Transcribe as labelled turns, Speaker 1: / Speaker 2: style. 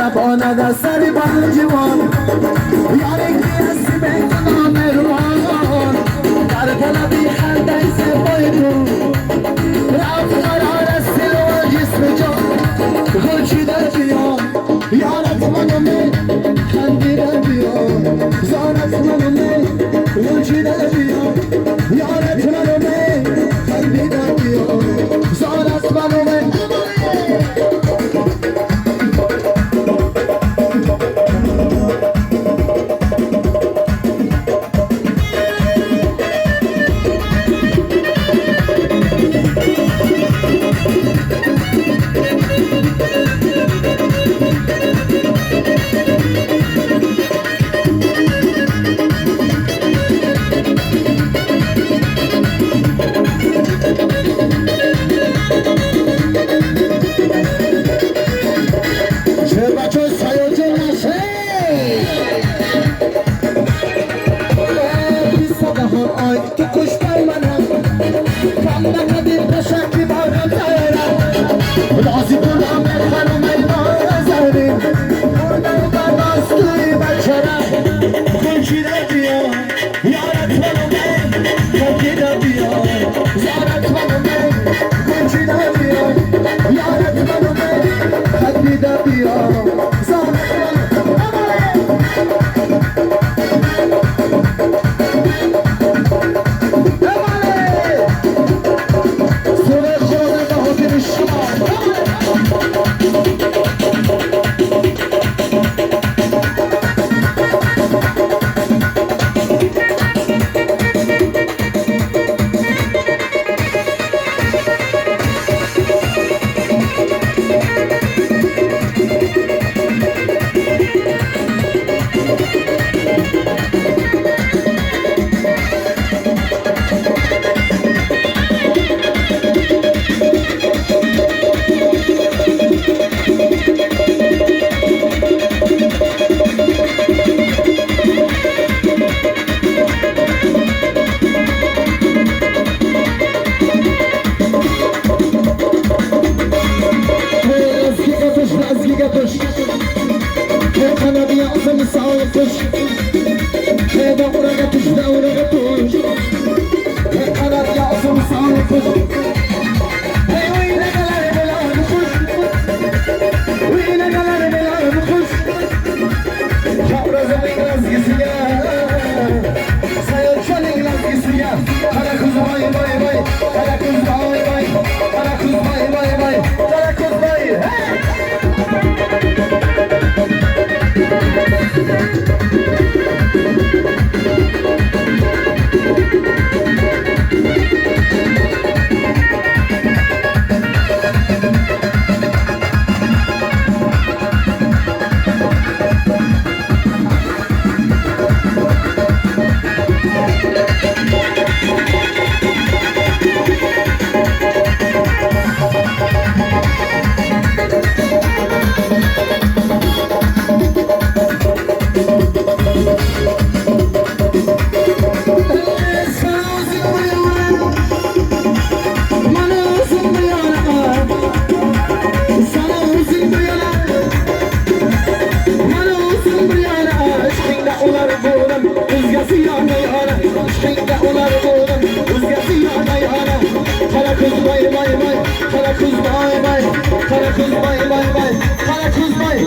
Speaker 1: زبانه در سری بانجوان یاری که هستی به کنام روان در طلبی خنده سبای تو رفت قرار سل و جسم جان خورشید بیان یارت منو می خندیده بیان زارت منو می خورشید بیان یارت منو می خندیده بیان زارت منو می
Speaker 2: Kara kız bay bay bay, kara kız bay.